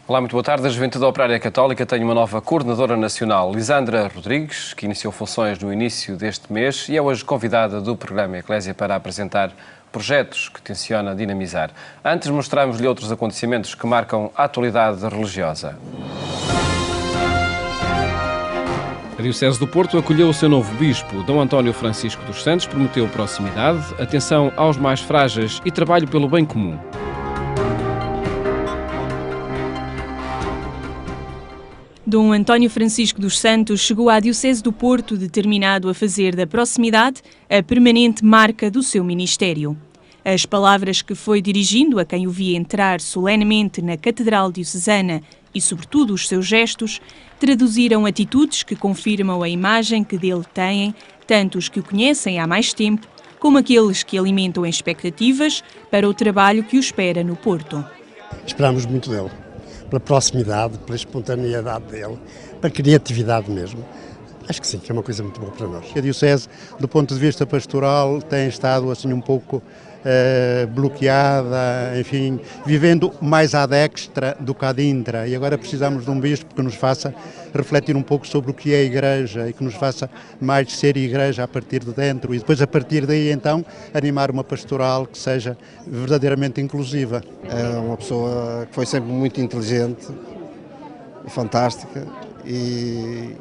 Olá, muito boa tarde. A Juventude Operária Católica tem uma nova coordenadora nacional, Lisandra Rodrigues, que iniciou funções no início deste mês e é hoje convidada do programa Eclésia para apresentar projetos que tenciona dinamizar. Antes mostramos-lhe outros acontecimentos que marcam a atualidade religiosa. A Diocese do Porto acolheu o seu novo bispo. Dom António Francisco dos Santos prometeu proximidade, atenção aos mais frágeis e trabalho pelo bem comum. Dom António Francisco dos Santos chegou à Diocese do Porto determinado a fazer da proximidade a permanente marca do seu ministério. As palavras que foi dirigindo a quem o via entrar solenemente na Catedral Diocesana e, sobretudo, os seus gestos, traduziram atitudes que confirmam a imagem que dele têm tanto os que o conhecem há mais tempo, como aqueles que alimentam expectativas para o trabalho que o espera no Porto. Esperamos muito dele. Pela proximidade, pela espontaneidade dele, pela criatividade mesmo. Acho que sim, que é uma coisa muito boa para nós. A Diocese, do ponto de vista pastoral, tem estado assim um pouco bloqueada, enfim, vivendo mais ad extra do que ad intra, e agora precisamos de um bispo que nos faça refletir um pouco sobre o que é a Igreja e que nos faça mais ser Igreja a partir de dentro e depois a partir daí então animar uma pastoral que seja verdadeiramente inclusiva. É uma pessoa que foi sempre muito inteligente e fantástica e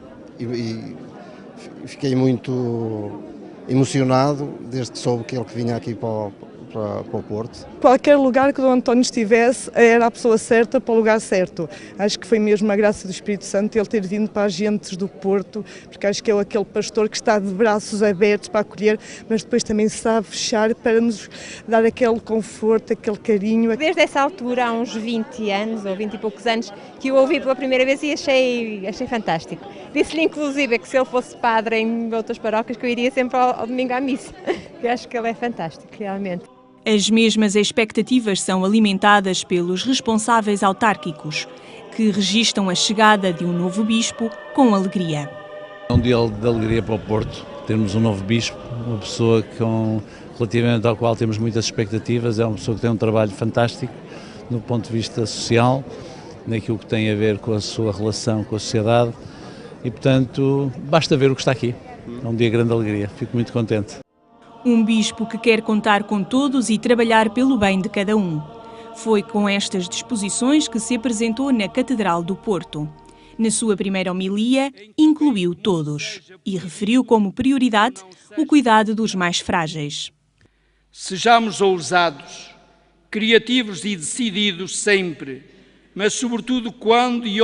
fiquei muito emocionado desde que soube que ele vinha aqui para o Porto. Qualquer lugar que o Dom António estivesse, era a pessoa certa para o lugar certo. Acho que foi mesmo a graça do Espírito Santo ele ter vindo para as gentes do Porto, porque acho que é aquele pastor que está de braços abertos para acolher, mas depois também sabe fechar para nos dar aquele conforto, aquele carinho. Desde essa altura, há uns 20 anos, ou 20 e poucos anos, que o ouvi pela primeira vez e achei fantástico. Disse-lhe inclusive que se ele fosse padre em outras paróquias, que eu iria sempre ao domingo à missa, que acho que ele é fantástico, realmente. As mesmas expectativas são alimentadas pelos responsáveis autárquicos, que registam a chegada de um novo bispo com alegria. É um dia de alegria para o Porto, termos um novo bispo, uma pessoa relativamente ao qual temos muitas expectativas, é uma pessoa que tem um trabalho fantástico do ponto de vista social, naquilo que tem a ver com a sua relação com a sociedade e, portanto, basta ver o que está aqui. É um dia de grande alegria, fico muito contente. Um bispo que quer contar com todos e trabalhar pelo bem de cada um. Foi com estas disposições que se apresentou na Catedral do Porto. Na sua primeira homilia, incluiu todos e referiu como prioridade o cuidado dos mais frágeis. Sejamos ousados, criativos e decididos sempre, mas sobretudo quando e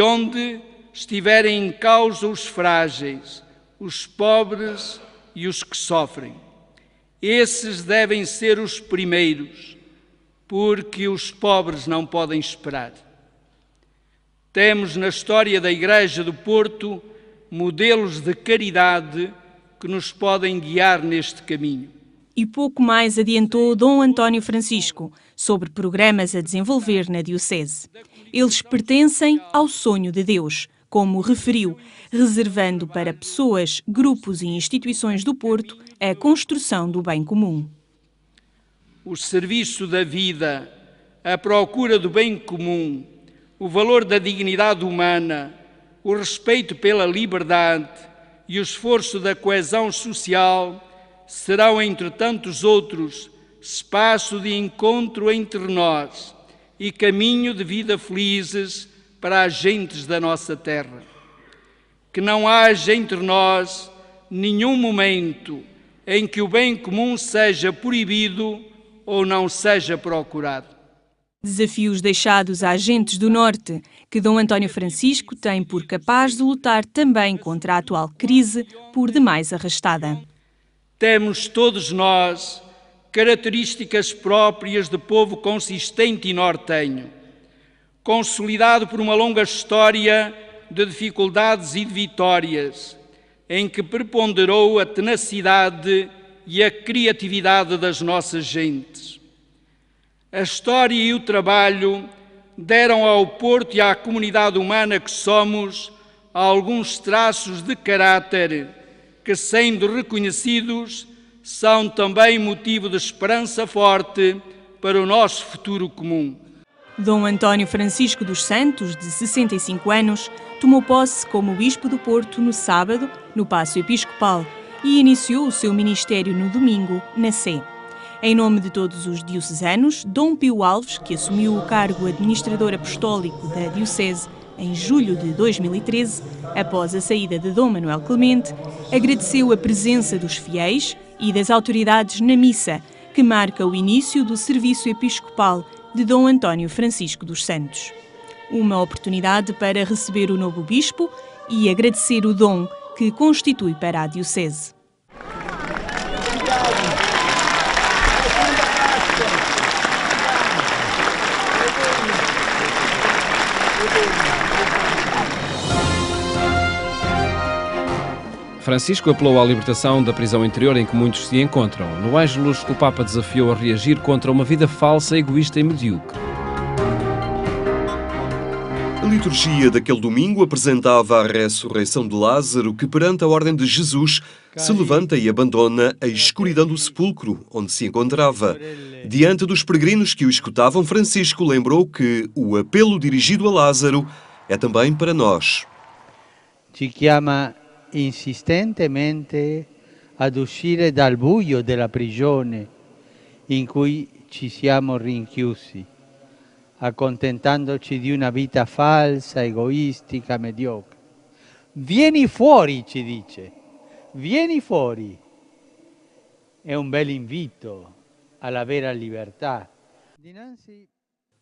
onde estiverem em causa os frágeis, os pobres e os que sofrem. Esses devem ser os primeiros, porque os pobres não podem esperar. Temos na história da Igreja do Porto modelos de caridade que nos podem guiar neste caminho. E pouco mais adiantou Dom António Francisco sobre programas a desenvolver na Diocese. Eles pertencem ao sonho de Deus, como referiu, reservando para pessoas, grupos e instituições do Porto a construção do bem comum. O serviço da vida, a procura do bem comum, o valor da dignidade humana, o respeito pela liberdade e o esforço da coesão social serão, entre tantos outros, espaço de encontro entre nós e caminho de vida felizes para as gentes da nossa terra. Que não haja entre nós nenhum momento em que o bem comum seja proibido ou não seja procurado. Desafios deixados às gentes do Norte, que Dom António Francisco tem por capaz de lutar também contra a atual crise, por demais arrastada. Temos todos nós características próprias de povo consistente e nortenho, consolidado por uma longa história de dificuldades e de vitórias, em que preponderou a tenacidade e a criatividade das nossas gentes. A história e o trabalho deram ao Porto e à comunidade humana que somos alguns traços de caráter que, sendo reconhecidos, são também motivo de esperança forte para o nosso futuro comum. Dom António Francisco dos Santos, de 65 anos, tomou posse como Bispo do Porto no sábado, no Paço Episcopal, e iniciou o seu ministério no domingo, na Sé. Em nome de todos os diocesanos, Dom Pio Alves, que assumiu o cargo administrador apostólico da Diocese em julho de 2013, após a saída de Dom Manuel Clemente, agradeceu a presença dos fiéis e das autoridades na missa, que marca o início do serviço episcopal de Dom António Francisco dos Santos. Uma oportunidade para receber o novo bispo e agradecer o dom que constitui para a Diocese. Francisco apelou à libertação da prisão interior em que muitos se encontram. No Ângelus, o Papa desafiou a reagir contra uma vida falsa, egoísta e medíocre. A liturgia daquele domingo apresentava a ressurreição de Lázaro, que perante a ordem de Jesus se levanta e abandona a escuridão do sepulcro onde se encontrava. Diante dos peregrinos que o escutavam, Francisco lembrou que o apelo dirigido a Lázaro é também para nós. Ci chiama insistentemente ad uscire dal buio della prigione in cui ci siamo rinchiusi, accontentandoci di una vita falsa, egoistica, mediocre. Vieni fuori, ci dice, vieni fuori. È un bel invito alla vera libertà.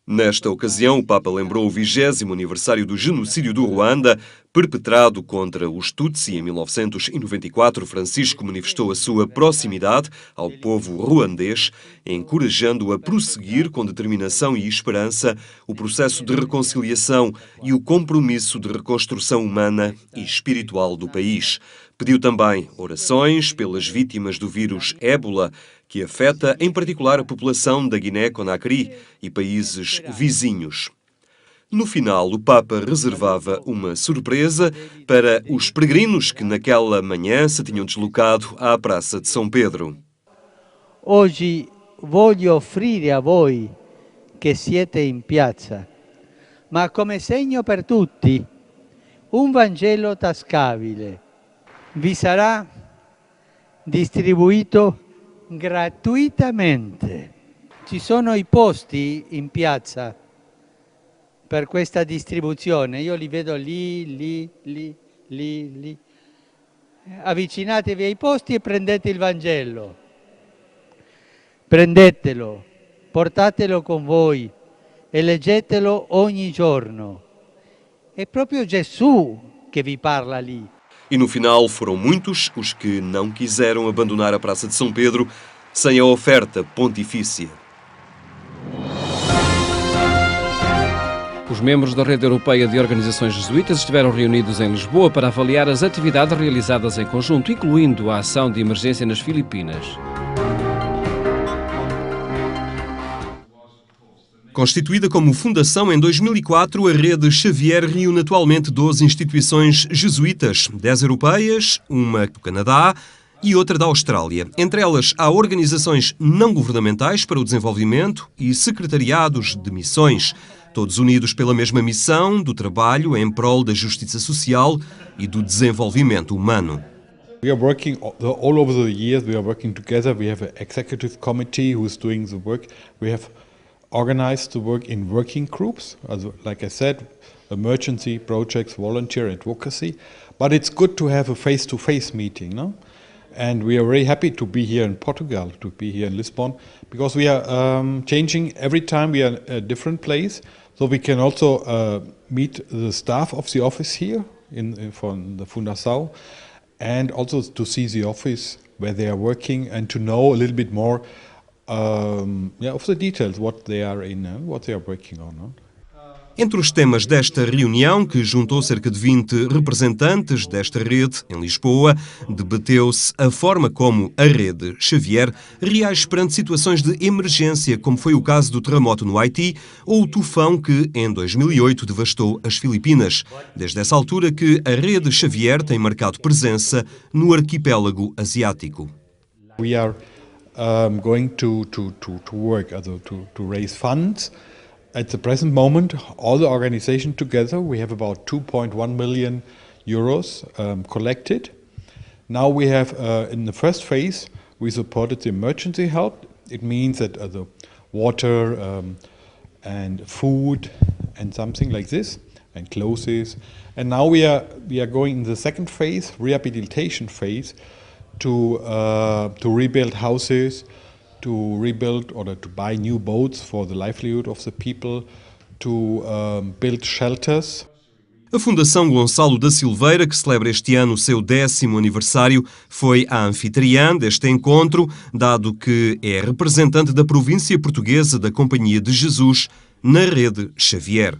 Nesta ocasião, o Papa lembrou o 20º aniversário do genocídio do Ruanda, perpetrado contra os Tutsi em 1994. Francisco manifestou a sua proximidade ao povo ruandês, encorajando-o a prosseguir com determinação e esperança o processo de reconciliação e o compromisso de reconstrução humana e espiritual do país. Pediu também orações pelas vítimas do vírus Ébola, que afeta em particular a população da Guiné-Conakry e países vizinhos. No final, o Papa reservava uma surpresa para os peregrinos que naquela manhã se tinham deslocado à Praça de São Pedro. Hoje voglio offrire a voi che siete in piazza, ma come segno per tutti, un Vangelo tascabile. Vi sarà distribuito gratuitamente. Ci sono i posti in piazza per questa distribuzione, io li vedo lì. Avvicinatevi ai posti e prendete il Vangelo. Prendetelo, portatelo con voi e leggetelo ogni giorno. È proprio Gesù che vi parla lì. E no final foram muitos os que não quiseram abandonar a Praça de São Pedro sem a oferta pontifícia. Os membros da Rede Europeia de Organizações Jesuítas estiveram reunidos em Lisboa para avaliar as atividades realizadas em conjunto, incluindo a ação de emergência nas Filipinas. Constituída como fundação em 2004, a Rede Xavier reúne atualmente 12 instituições jesuítas, 10 europeias, uma do Canadá e outra da Austrália. Entre elas, há organizações não governamentais para o desenvolvimento e secretariados de missões, todos unidos pela mesma missão do trabalho em prol da justiça social e do desenvolvimento humano. We are working all over the years, we are working together. We have an executive committee who is doing the work. We have organized the work in working groups, like I said, emergency projects, volunteer advocacy. But it's good to have a face-to-face meeting, no? And we are very happy to be here in Portugal, to be here in Lisbon, because we are changing every time we are in a different place. So we can also meet the staff of the office here from the Fundação, and also to see the office where they are working and to know a little bit more of the details, what they are working on. No? Entre os temas desta reunião, que juntou cerca de 20 representantes desta rede em Lisboa, debateu-se a forma como a Rede Xavier reage perante situações de emergência, como foi o caso do terremoto no Haiti ou o tufão que, em 2008, devastou as Filipinas. Desde essa altura que a Rede Xavier tem marcado presença no arquipélago asiático. We are going to work, to raise funds at the present moment, all the organizations together, we have about 2.1 million euros collected. Now we have, in the first phase, we supported the emergency help. It means that the water and food and something like this, and clothes. And now we are going in the second phase, rehabilitation phase, to rebuild houses, to rebuild or to buy new boats for the livelihood of the people, to build shelters. A Fundação Gonçalo da Silveira, que celebra este ano o seu 10º aniversário, foi a anfitriã deste encontro, dado que é representante da província portuguesa da Companhia de Jesus na Rede Xavier.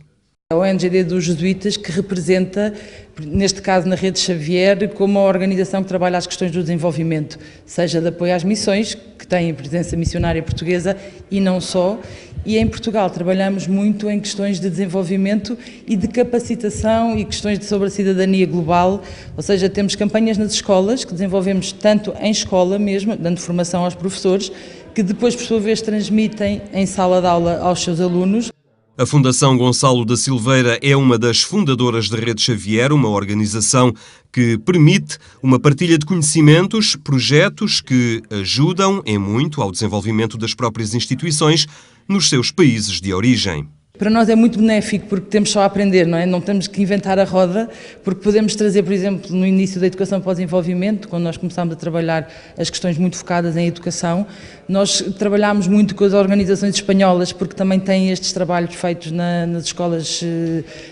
A ONGD dos Jesuítas, que representa, neste caso na Rede Xavier, como a organização que trabalha as questões do desenvolvimento, seja de apoio às missões, que têm presença missionária portuguesa e não só, e em Portugal trabalhamos muito em questões de desenvolvimento e de capacitação e questões sobre a cidadania global, ou seja, temos campanhas nas escolas que desenvolvemos tanto em escola mesmo, dando formação aos professores, que depois, por sua vez, transmitem em sala de aula aos seus alunos. A Fundação Gonçalo da Silveira é uma das fundadoras da Rede Xavier, uma organização que permite uma partilha de conhecimentos, projetos que ajudam em muito ao desenvolvimento das próprias instituições nos seus países de origem. Para nós é muito benéfico porque temos só a aprender, não é? Não temos que inventar a roda, porque podemos trazer, por exemplo, no início da educação para o desenvolvimento, quando nós começámos a trabalhar as questões muito focadas em educação, nós trabalhámos muito com as organizações espanholas, porque também têm estes trabalhos feitos nas escolas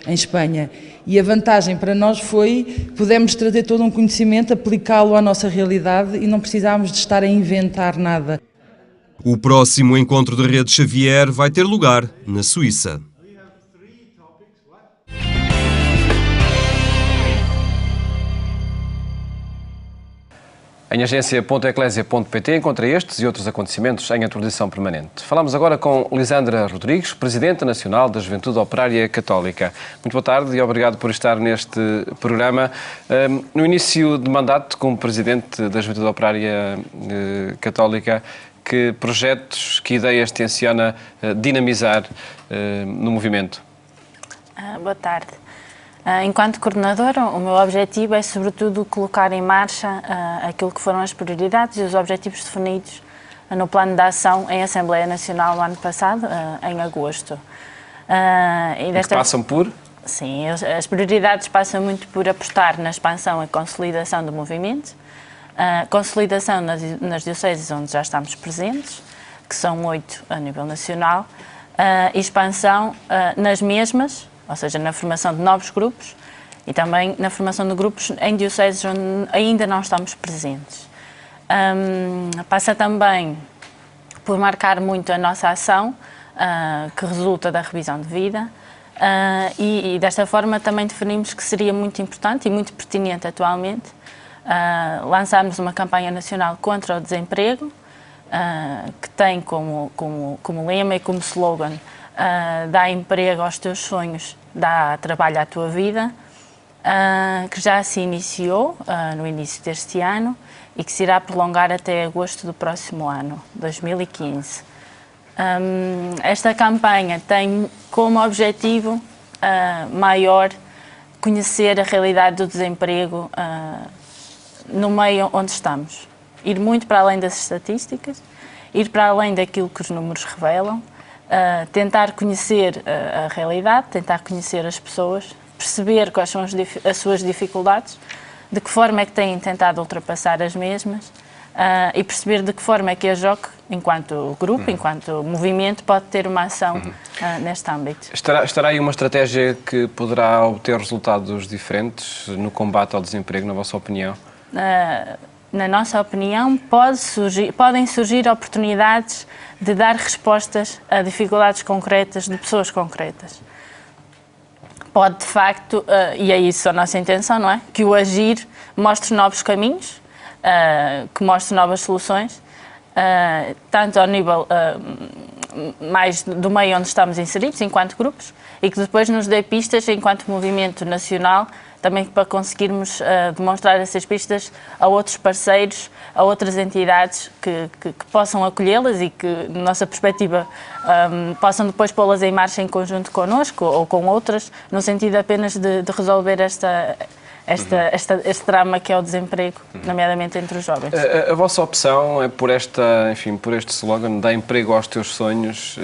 em Espanha. E a vantagem para nós foi, pudemos trazer todo um conhecimento, aplicá-lo à nossa realidade e não precisámos de estar a inventar nada. O próximo encontro da Rede Xavier vai ter lugar na Suíça. Em agência.eclésia.pt encontra estes e outros acontecimentos em atualização permanente. Falamos agora com Lisandra Rodrigues, Presidente Nacional da Juventude Operária Católica. Muito boa tarde e obrigado por estar neste programa. No início de mandato como Presidente da Juventude Operária Católica, que projetos, que ideias tenciona dinamizar no movimento? Boa tarde. Enquanto coordenadora, o meu objetivo é, sobretudo, colocar em marcha aquilo que foram as prioridades e os objetivos definidos no plano de ação em Assembleia Nacional no ano passado, em agosto. E que passam por? Sim, as prioridades passam muito por apostar na expansão e consolidação do movimento, consolidação nas dioceses onde já estamos presentes, que são 8 a nível nacional, expansão nas mesmas, ou seja, na formação de novos grupos e também na formação de grupos em dioceses onde ainda não estamos presentes. Passa também por marcar muito a nossa ação, que resulta da revisão de vida, e desta forma também definimos que seria muito importante e muito pertinente atualmente lançarmos uma campanha nacional contra o desemprego, que tem como lema e como slogan dá emprego aos teus sonhos, dá trabalho à tua vida, que já se iniciou no início deste ano e que se irá prolongar até agosto do próximo ano, 2015. Esta campanha tem como objetivo maior conhecer a realidade do desemprego no meio onde estamos. Ir muito para além das estatísticas, ir para além daquilo que os números revelam, tentar conhecer a realidade, tentar conhecer as pessoas, perceber quais são as suas dificuldades, de que forma é que têm tentado ultrapassar as mesmas e perceber de que forma é que a JOC, enquanto grupo, enquanto movimento, pode ter uma ação neste âmbito. Estará aí uma estratégia que poderá obter resultados diferentes no combate ao desemprego, na vossa opinião? Na nossa opinião, podem surgir oportunidades de dar respostas a dificuldades concretas de pessoas concretas. Pode, de facto, e é isso a nossa intenção, não é? Que o agir mostre novos caminhos, que mostre novas soluções, tanto ao nível mais do meio onde estamos inseridos, enquanto grupos, e que depois nos dê pistas, enquanto movimento nacional, também para conseguirmos demonstrar essas pistas a outros parceiros, a outras entidades que possam acolhê-las e que, na nossa perspectiva, possam depois pô-las em marcha em conjunto connosco ou com outras, no sentido apenas de resolver este drama que é o desemprego, nomeadamente entre os jovens. A vossa opção é por este slogan, dá emprego aos teus sonhos.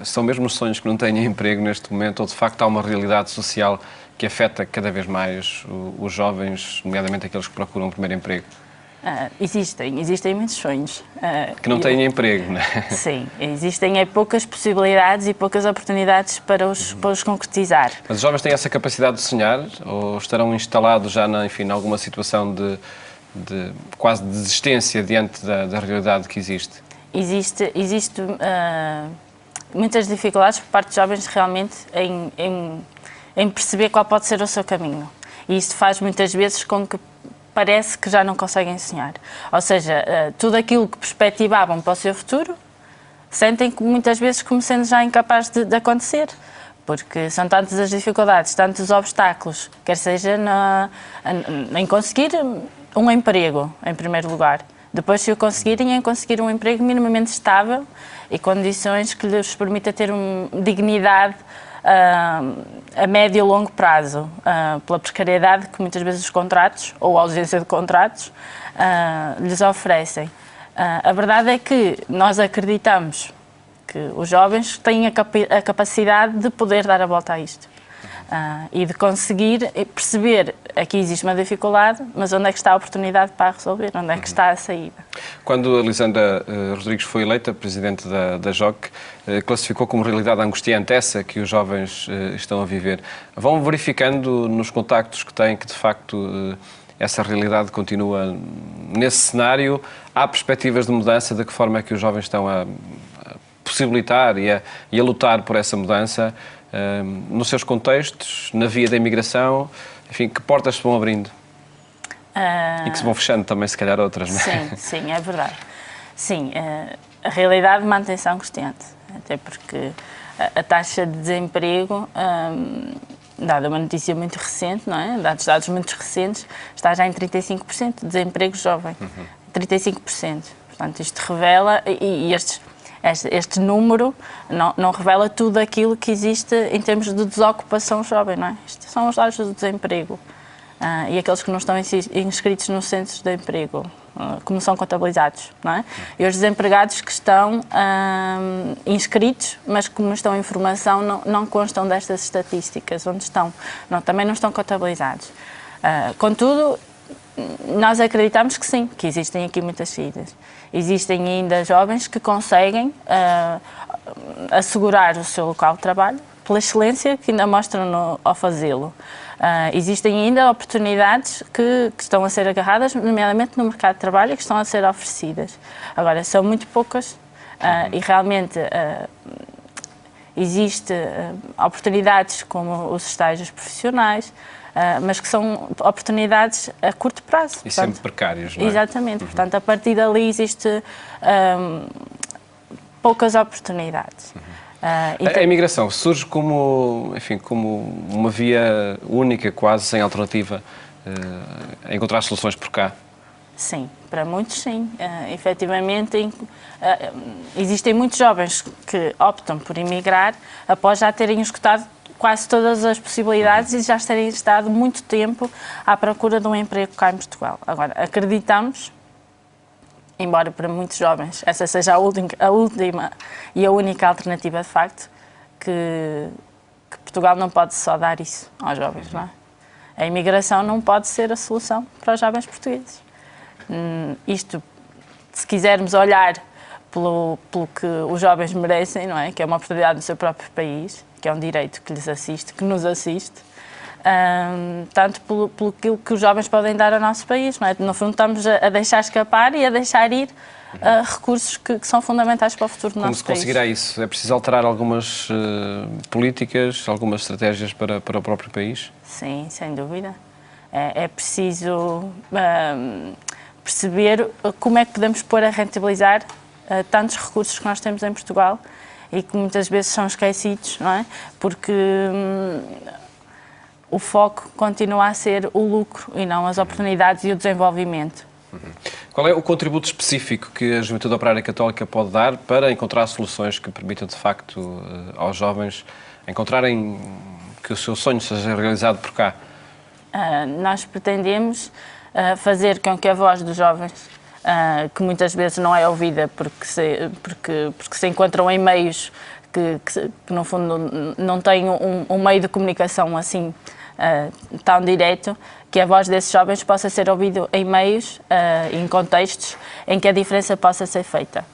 São mesmo os sonhos que não têm emprego neste momento, ou de facto há uma realidade social que afeta cada vez mais os jovens, nomeadamente aqueles que procuram o primeiro emprego? Existem muitos sonhos. Que não têm emprego, não é? Sim, existem poucas possibilidades e poucas oportunidades para os concretizar. Mas os jovens têm essa capacidade de sonhar ou estarão instalados já, em alguma situação de quase desistência diante da realidade que existe? Existe muitas dificuldades por parte dos jovens realmente em perceber qual pode ser o seu caminho. E isto faz muitas vezes com que parece que já não conseguem sonhar. Ou seja, tudo aquilo que perspectivavam para o seu futuro, sentem que muitas vezes como sendo já incapaz de acontecer. Porque são tantas as dificuldades, tantos os obstáculos, quer seja em conseguir um emprego, em primeiro lugar. Depois, se o conseguirem, em conseguir um emprego minimamente estável e condições que lhes permita ter dignidade a médio e longo prazo, pela precariedade que muitas vezes os contratos, ou a ausência de contratos, lhes oferecem. A verdade é que nós acreditamos que os jovens têm a capacidade de poder dar a volta a isto. E de conseguir perceber, aqui existe uma dificuldade, mas onde é que está a oportunidade para a resolver, onde é que está a saída. Quando a Lisandra Rodrigues foi eleita Presidente da JOC, classificou como realidade angustiante essa que os jovens estão a viver. Vão verificando nos contactos que têm que, de facto, essa realidade continua nesse cenário? Há perspectivas de mudança? De que forma é que os jovens estão a possibilitar e a lutar por essa mudança? Nos seus contextos, na via da imigração, enfim, que portas se vão abrindo? E que se vão fechando também, se calhar, outras, não é? Sim, é verdade. Sim, a realidade mantém-se angustiante, até porque a taxa de desemprego, dada uma notícia muito recente, não é? Dados muito recentes, está já em 35% de desemprego jovem. 35%. Portanto, isto revela, e este número não revela tudo aquilo que existe em termos de desocupação jovem, não é? Estes são os dados do desemprego. E aqueles que não estão inscritos nos centros de emprego, como são contabilizados, não é? E os desempregados que estão inscritos, mas como estão em formação, não constam destas estatísticas, onde estão, também não estão contabilizados. Contudo, nós acreditamos que sim, que existem aqui muitas saídas. Existem ainda jovens que conseguem assegurar o seu local de trabalho pela excelência que ainda mostram ao fazê-lo. Existem ainda oportunidades que estão a ser agarradas, nomeadamente no mercado de trabalho, e que estão a ser oferecidas. Agora, são muito poucas e realmente existem oportunidades como os estágios profissionais, mas que são oportunidades a curto prazo. E sempre precários, não é? Exatamente. Portanto, a partir dali existe poucas oportunidades. A imigração surge como uma via única, quase sem alternativa, a encontrar soluções por cá? Sim, para muitos sim. Efetivamente, existem muitos jovens que optam por emigrar após já terem escutado quase todas as possibilidades e já terem estado muito tempo à procura de um emprego cá em Portugal. Agora, acreditamos, embora para muitos jovens essa seja a última e a única alternativa de facto, que Portugal não pode só dar isso aos jovens, não é? A imigração não pode ser a solução para os jovens portugueses. Isto, se quisermos olhar pelo que os jovens merecem, não é? Que é uma oportunidade no seu próprio país, que é um direito que lhes assiste, que nos assiste, tanto pelo que os jovens podem dar ao nosso país, não é? No fundo, estamos a deixar escapar e a deixar ir recursos que são fundamentais para o futuro do nosso país. Como se conseguirá isso? É preciso alterar algumas políticas, algumas estratégias para o próprio país? Sim, sem dúvida. É preciso perceber como é que podemos pôr a rentabilizar tantos recursos que nós temos em Portugal e que muitas vezes são esquecidos, não é? Porque o foco continua a ser o lucro e não as oportunidades e o desenvolvimento. Qual é o contributo específico que a Juventude Operária Católica pode dar para encontrar soluções que permitam, de facto, aos jovens encontrarem que o seu sonho seja realizado por cá? Nós pretendemos fazer com que a voz dos jovens, que muitas vezes não é ouvida porque se encontram em meios que no fundo não têm um meio de comunicação assim tão direto, que a voz desses jovens possa ser ouvida em meios, em contextos em que a diferença possa ser feita.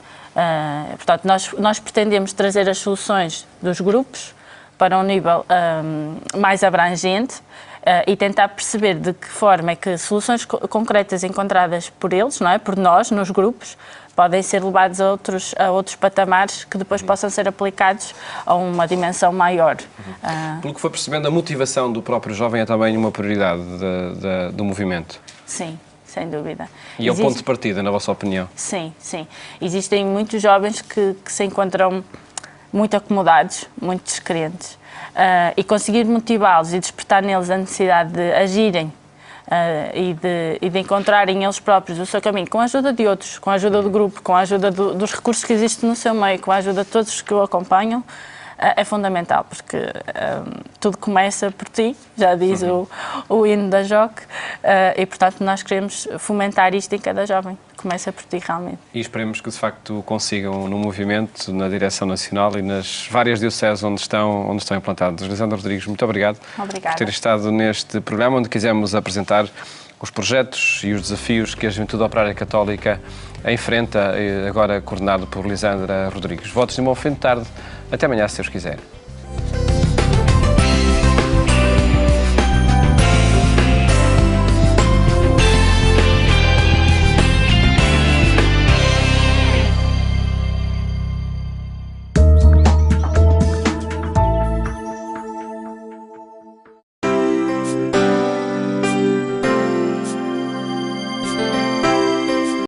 Portanto, nós pretendemos trazer as soluções dos grupos para um nível mais abrangente e tentar perceber de que forma é que soluções concretas encontradas por eles, não é? Por nós, nos grupos, podem ser levados a outros patamares que depois possam ser aplicados a uma dimensão maior. Pelo que foi percebendo, a motivação do próprio jovem é também uma prioridade do movimento? Sim, sem dúvida. E é o ponto de partida, na vossa opinião? Sim, sim. Existem muitos jovens que se encontram muito acomodados, muito descrentes, e conseguir motivá-los e despertar neles a necessidade de agirem e de encontrarem eles próprios o seu caminho, com a ajuda de outros, com a ajuda do grupo, com a ajuda dos recursos que existem no seu meio, com a ajuda de todos os que o acompanham, é fundamental, porque tudo começa por ti, já diz o hino da JOC, e portanto nós queremos fomentar isto em cada jovem, começa por ti realmente. E esperemos que de facto consigam no movimento, na direção nacional e nas várias dioceses onde estão implantados. Lisandra Rodrigues, muito obrigado por ter estado neste programa, onde quisemos apresentar os projetos e os desafios que a Juventude Operária Católica enfrenta, agora coordenado por Lisandra Rodrigues. Votos de um bom fim de tarde. Até amanhã, se Deus quiser.